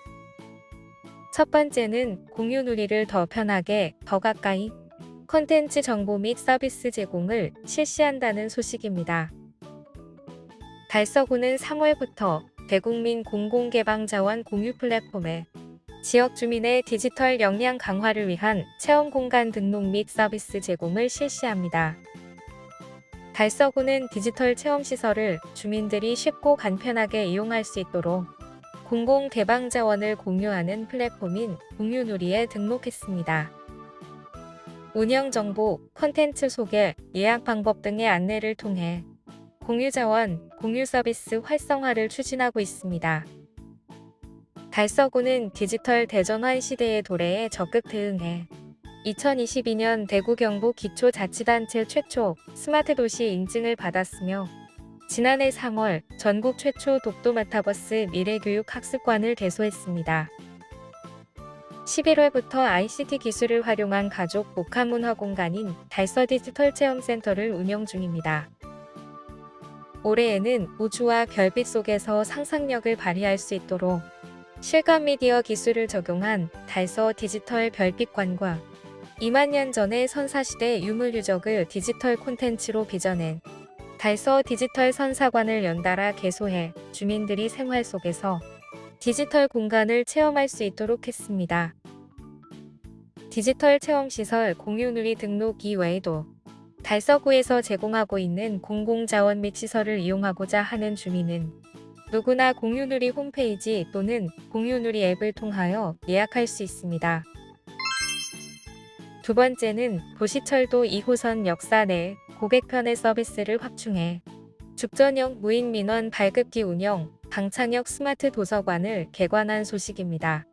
첫 번째는 공유누리를 더 편하게, 더 가까이 콘텐츠 정보 및 서비스 제공을 실시한다는 소식입니다. 달서구는 3월부터 대국민 공공개방자원 공유 플랫폼에 지역 주민의 디지털 역량 강화를 위한 체험 공간 등록 및 서비스 제공을 실시합니다. 달서구는 디지털 체험 시설을 주민들이 쉽고 간편하게 이용할 수 있도록 공공개방자원을 공유하는 플랫폼인 공유누리에 등록했습니다. 운영 정보, 콘텐츠 소개, 예약 방법 등의 안내를 통해 공유자원, 공유서비스 활성화를 추진하고 있습니다. 달서구는 디지털 대전환 시대의 도래에 적극 대응해 2022년 대구 경북 기초자치단체 최초 스마트도시 인증을 받았으며 지난해 3월 전국 최초 독도 메타버스 미래교육 학습관을 개소했습니다. 11월부터 ICT 기술을 활용한 가족 복합문화 공간인 달서 디지털 체험센터를 운영 중입니다. 올해에는 우주와 별빛 속에서 상상력을 발휘할 수 있도록 실감 미디어 기술을 적용한 달서 디지털 별빛관과 2만 년 전의 선사시대 유물 유적을 디지털 콘텐츠로 빚어낸 달서 디지털 선사관을 연달아 개소해 주민들이 생활 속에서 디지털 공간을 체험할 수 있도록 했습니다. 디지털 체험시설 공유누리 등록 이외에도 달서구에서 제공하고 있는 공공자원 및 시설을 이용하고자 하는 주민은 누구나 공유누리 홈페이지 또는 공유누리 앱을 통하여 예약할 수 있습니다. 두 번째는 도시철도 2호선 역사 내 고객편의 서비스를 확충해 죽전형 무인 민원 발급기 운영, 방창역 스마트 도서관을 개관한 소식입니다.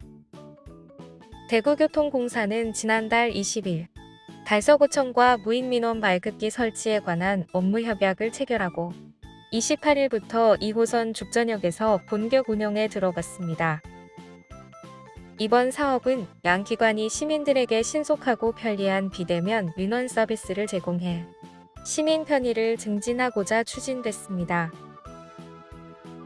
대구교통공사는 지난달 20일 달서구청과 무인 민원 발급기 설치에 관한 업무 협약을 체결하고 28일부터 2호선 죽전역에서 본격 운영에 들어갔습니다. 이번 사업은 양 기관이 시민들에게 신속하고 편리한 비대면 민원 서비스를 제공해 시민 편의를 증진하고자 추진됐습니다.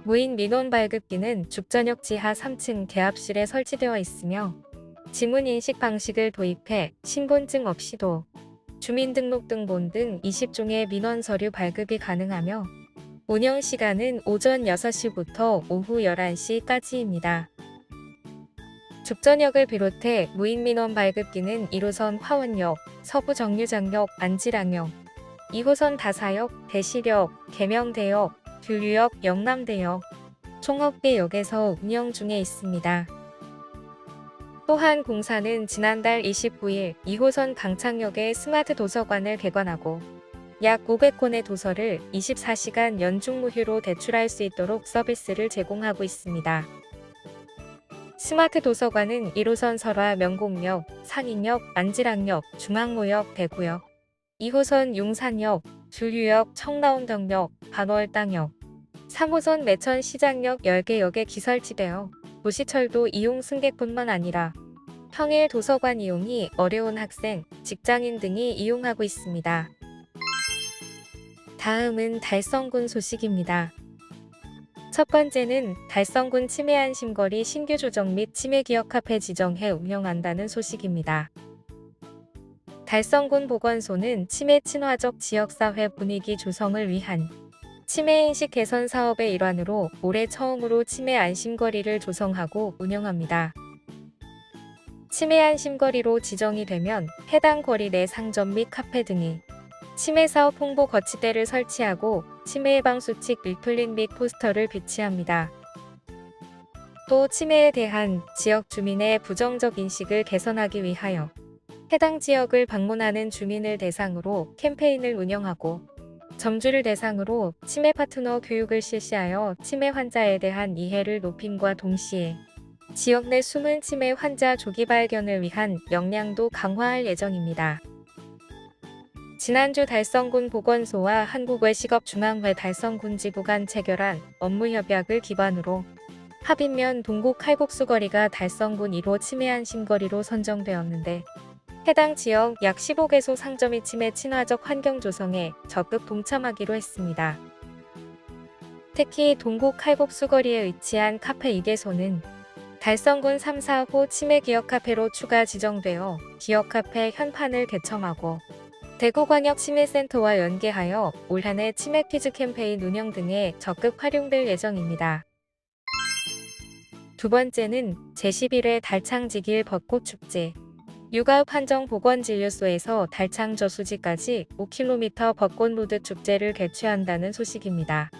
무인 민원 발급기는 죽전역 지하 3층 개합실에 설치되어 있으며 지문 인식 방식을 도입해 신분증 없이도 주민등록등본 등 20종의 민원 서류 발급이 가능하며 운영 시간은 오전 6시부터 오후 11시까지입니다. 죽전역을 비롯해 무인 민원 발급기는 1호선 화원역, 서부정류장역, 안지랑역, 2호선 다사역, 대시역, 계명대역, 교류역, 영남대역, 총업계역에서 운영 중에 있습니다. 또한 공사는 지난달 29일 2호선 강창역에 스마트 도서관을 개관하고 약 500권의 도서를 24시간 연중무휴로 대출할 수 있도록 서비스를 제공하고 있습니다. 스마트 도서관은 1호선 설화 명곡역, 상인역, 안지랑역, 중앙로역, 대구역, 2호선 용산역, 주류역, 청라운동역, 반월당역, 3호선 매천시장역 10개 역에 기설지되어 도시철도 이용 승객뿐만 아니라 평일 도서관 이용이 어려운 학생, 직장인 등이 이용하고 있습니다. 다음은 달성군 소식입니다. 첫 번째는 달성군 치매안심거리 신규 조정 및 치매기억 카페 지정해 운영한다는 소식입니다. 달성군 보건소는 치매 친화적 지역사회 분위기 조성을 위한 치매인식 개선 사업의 일환으로 올해 처음으로 치매안심거리를 조성하고 운영합니다. 치매안심거리로 지정이 되면 해당 거리 내 상점 및 카페 등이 치매사업 홍보 거치대를 설치하고 치매 예방 수칙 리플릿 및 포스터를 비치합니다. 또 치매에 대한 지역 주민의 부정적 인식을 개선하기 위하여 해당 지역을 방문하는 주민을 대상으로 캠페인을 운영하고 점주를 대상으로 치매 파트너 교육을 실시하여 치매 환자에 대한 이해를 높임과 동시에 지역 내 숨은 치매 환자 조기 발견을 위한 역량도 강화할 예정입니다. 지난주 달성군 보건소와 한국외식업중앙회 달성군 지부 간 체결한 업무협약을 기반으로 합인면 동국 칼국수거리가 달성군 1호 치매안심거리로 선정되었는데 해당 지역 약 15개소 상점이 치매 친화적 환경 조성에 적극 동참하기로 했습니다. 특히 동국 칼국수거리에 위치한 카페 2개소는 달성군 3, 4호 치매 기억 카페로 추가 지정되어 기억 카페 현판을 개청하고 대구광역 치매센터와 연계하여 올 한 해 치매 퀴즈 캠페인 운영 등에 적극 활용될 예정입니다. 두 번째는 제11회 달창지길 벚꽃축제. 육아읍 한정보건진료소에서 달창 저수지까지 5km 벚꽃로드 축제를 개최한다는 소식입니다.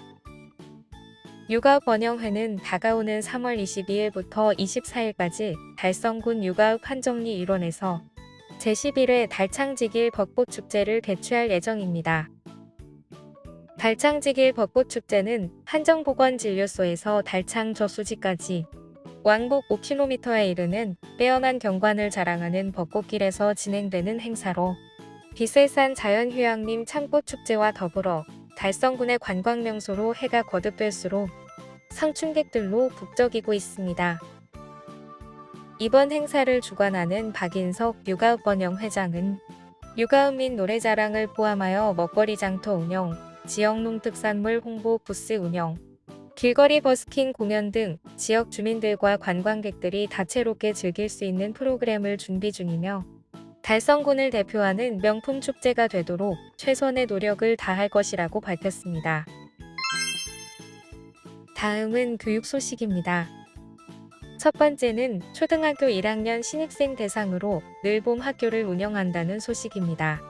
육아읍 원영회는 다가오는 3월 22일부터 24일까지 달성군 육아읍 한정리 일원에서 제11회 달창지길 벚꽃축제를 개최할 예정입니다. 달창지길 벚꽃축제는 한정보건진료소에서 달창 저수지까지 왕복 5km에 이르는 빼어난 경관을 자랑하는 벚꽃길에서 진행되는 행사로 비셀산 자연휴양림 참꽃축제와 더불어 달성군의 관광명소로 해가 거듭될수록 상춘객들로 북적이고 있습니다. 이번 행사를 주관하는 박인석 육아읍번영 회장은 육아읍 및 노래자랑을 포함하여 먹거리 장터 운영, 지역 농특산물 홍보 부스 운영, 길거리 버스킹 공연 등 지역 주민들과 관광객들이 다채롭게 즐길 수 있는 프로그램을 준비 중이며 달성군을 대표하는 명품 축제가 되도록 최선의 노력을 다할 것이라고 밝혔습니다. 다음은 교육 소식입니다. 첫 번째는 초등학교 1학년 신입생 대상으로 늘봄 학교를 운영한다는 소식입니다.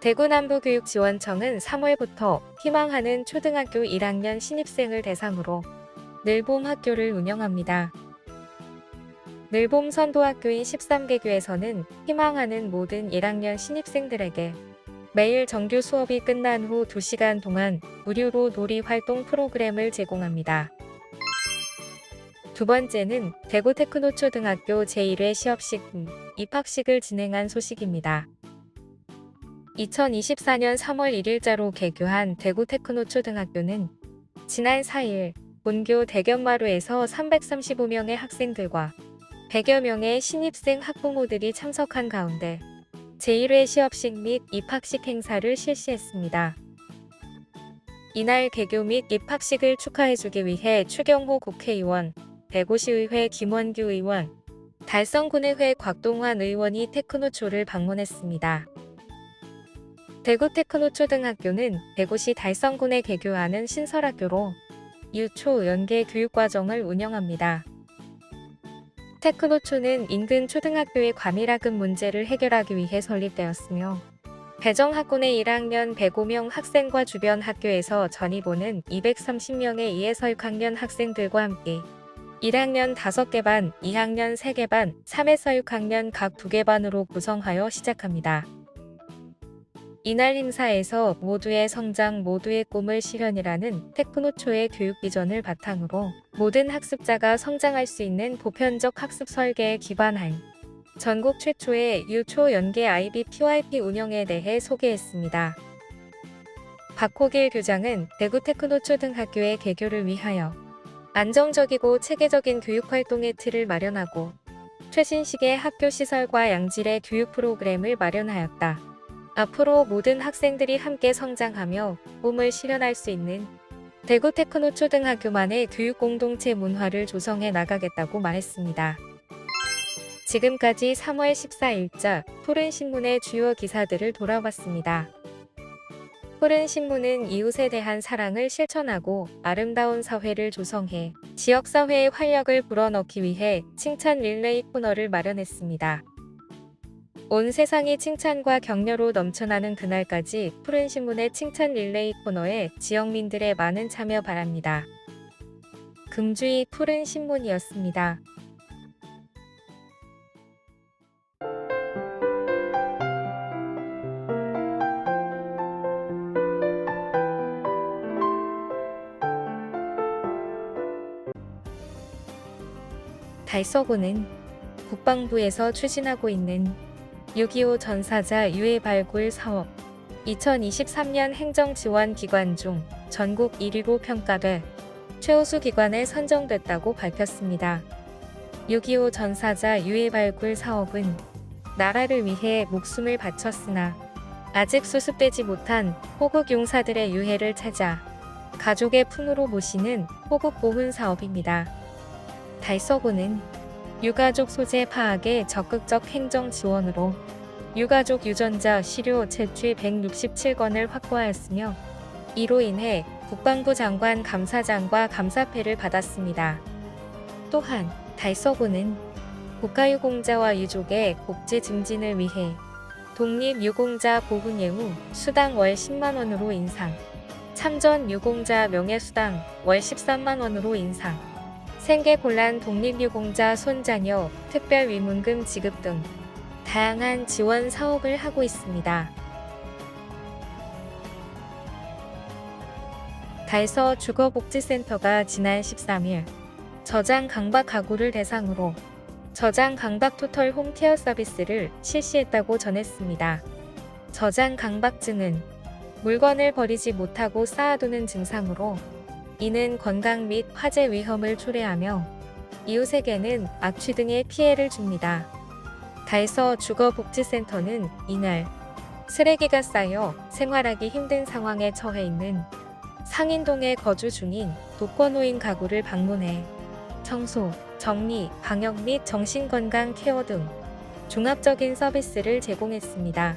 대구남부교육지원청은 3월부터 희망하는 초등학교 1학년 신입생을 대상으로 늘봄 학교를 운영합니다. 늘봄 선도학교인 13개교에서는 희망하는 모든 1학년 신입생들에게 매일 정규 수업이 끝난 후 2시간 동안 무료로 놀이활동 프로그램을 제공합니다. 두 번째는 대구테크노초등학교 제1회 시업식 입학식을 진행한 소식입니다. 2024년 3월 1일자로 개교한 대구테크노초등학교는 지난 4일 본교 대견마루에서 335명의 학생들과 100여 명의 신입생 학부모들이 참석한 가운데 제1회 시업식 및 입학식 행사를 실시했습니다. 이날 개교 및 입학식을 축하해주기 위해 추경호 국회의원, 대구시의회 김원규 의원, 달성군의회 곽동환 의원이 테크노초를 방문했습니다. 대구테크노초등학교는 대구시 달성군에 개교하는 신설학교로 유초 연계 교육과정을 운영합니다. 테크노초는 인근 초등학교의 과밀학급 문제를 해결하기 위해 설립되었으며 배정학군의 1학년 105명 학생과 주변 학교에서 전입 오는 230명의 이해서육학년 학생들과 함께 1학년 5개 반, 2학년 3개 반, 3회서육학년 각 2개 반으로 구성하여 시작합니다. 이날 행사에서 모두의 성장, 모두의 꿈을 실현이라는 테크노초의 교육 비전을 바탕으로 모든 학습자가 성장할 수 있는 보편적 학습 설계에 기반한 전국 최초의 유초 연계 IB PYP 운영에 대해 소개했습니다. 박호길 교장은 대구테크노초등학교의 개교를 위하여 안정적이고 체계적인 교육활동의 틀을 마련하고 최신식의 학교 시설과 양질의 교육 프로그램을 마련하였다. 앞으로 모든 학생들이 함께 성장하며 꿈을 실현할 수 있는 대구테크노초등학교만의 교육 공동체 문화를 조성해 나가겠다고 말했습니다. 지금까지 3월 14일자 푸른신문의 주요 기사들을 돌아봤습니다. 푸른신문은 이웃에 대한 사랑을 실천하고 아름다운 사회를 조성해 지역사회의 활력을 불어넣기 위해 칭찬 릴레이 코너를 마련했습니다. 온 세상이 칭찬과 격려로 넘쳐나는 그날까지 푸른신문의 칭찬 릴레이 코너에 지역민들의 많은 참여 바랍니다. 금주의 푸른신문이었습니다. 달서구는 국방부에서 추진하고 있는 6.25 전사자 유해 발굴 사업 2023년 행정지원기관 중 전국 1위로 평가돼 최우수 기관에 선정됐다고 밝혔습니다. 6.25 전사자 유해 발굴 사업은 나라를 위해 목숨을 바쳤으나 아직 수습되지 못한 호국 용사들의 유해를 찾아 가족의 품으로 모시는 호국 보훈 사업입니다. 달서구는 유가족 소재 파악에 적극적 행정 지원으로 유가족 유전자 시료 채취 167건을 확보하였으며 이로 인해 국방부 장관 감사장과 감사패를 받았습니다. 또한 달서구는 국가유공자와 유족의 복지 증진을 위해 독립유공자 보훈예우 수당 월 10만원으로 인상, 참전유공자 명예수당 월 13만원으로 인상, 생계곤란 독립유공자 손자녀 특별위문금 지급 등 다양한 지원 사업을 하고 있습니다. 달서 주거복지센터가 지난 13일 저장 강박 가구를 대상으로 저장 강박 토털 홈케어 서비스를 실시했다고 전했습니다. 저장 강박증은 물건을 버리지 못하고 쌓아두는 증상으로 이는 건강 및 화재 위험을 초래하며 이웃에게는 악취 등의 피해를 줍니다. 달서 주거복지센터는 이날 쓰레기가 쌓여 생활하기 힘든 상황에 처해 있는 상인동에 거주 중인 독거노인 가구를 방문해 청소, 정리, 방역 및 정신건강 케어 등 종합적인 서비스를 제공했습니다.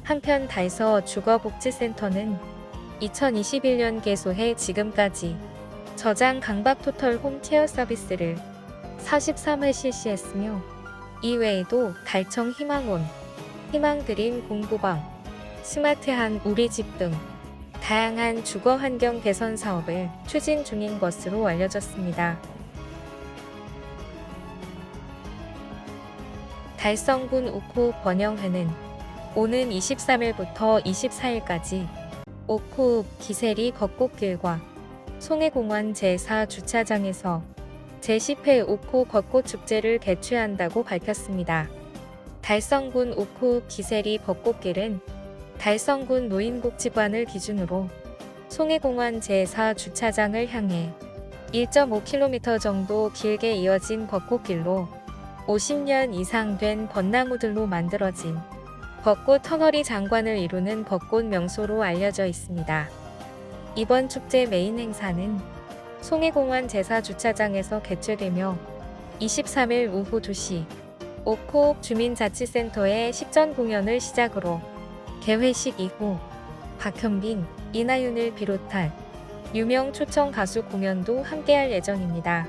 한편 달서 주거복지센터는 2021년 개소해 지금까지 저장 강박 토털 홈케어 서비스를 43회 실시했으며 이외에도 달청 희망원, 희망드림 공부방, 스마트한 우리집 등 다양한 주거 환경 개선 사업을 추진 중인 것으로 알려졌습니다. 달성군 옥호 번영회는 오는 23일부터 24일까지 옥호 기세리 벚꽃길과 송해공원 제4주차장에서 제10회 옥호 벚꽃축제를 개최한다고 밝혔습니다. 달성군 옥호 기세리 벚꽃길은 달성군 노인복지관을 기준으로 송해공원 제4주차장을 향해 1.5km 정도 길게 이어진 벚꽃길로 50년 이상 된 벚나무들로 만들어진 벚꽃 터널이 장관을 이루는 벚꽃 명소로 알려져 있습니다. 이번 축제 메인 행사는 송해공원 제4주차장에서 개최되며 23일 오후 2시 옥호 주민자치센터의 식전 공연을 시작으로 개회식 이후 박현빈, 이나윤을 비롯한 유명 초청 가수 공연도 함께할 예정입니다.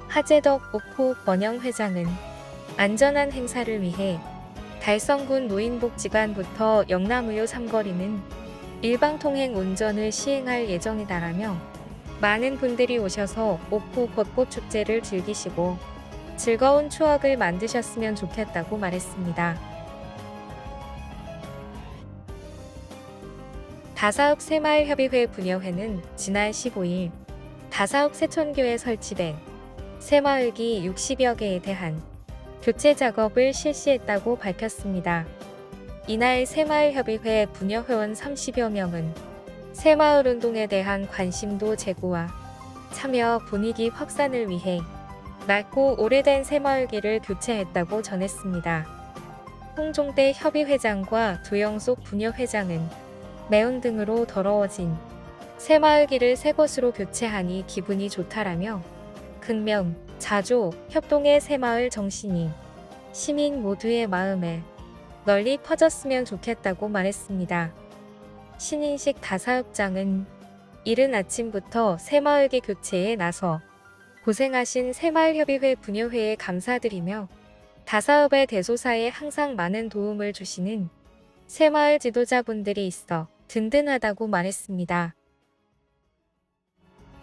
하재덕 옥호 번영회장은 안전한 행사를 위해 달성군 노인복지관부터 영남의료 삼거리는 일방통행 운전을 시행할 예정이다라며 많은 분들이 오셔서 옥호 벚꽃축제를 즐기시고 즐거운 추억을 만드셨으면 좋겠다고 말했습니다. 다사읍 새마을협의회 분여회는 지난 15일 다사읍 새천교에 설치된 새마을기 60여 개에 대한 교체 작업을 실시했다고 밝혔습니다. 이날 새마을협의회 분여회원 30여 명은 새마을운동에 대한 관심도 제고와 참여 분위기 확산을 위해 낡고 오래된 새마을기를 교체했다고 전했습니다. 홍종대 협의회장과 조영속 분여회장은 매운 등으로 더러워진 새마을기를 새 것으로 교체하니 기분이 좋다라며 근면, 자조, 협동의 새마을 정신이 시민 모두의 마음에 널리 퍼졌으면 좋겠다고 말했습니다. 신인식 다사읍장은 이른 아침부터 새마을기 교체에 나서 고생하신 새마을협의회 분여회에 감사드리며 다사읍의 대소사에 항상 많은 도움을 주시는 새마을 지도자분들이 있어 든든하다고 말했습니다.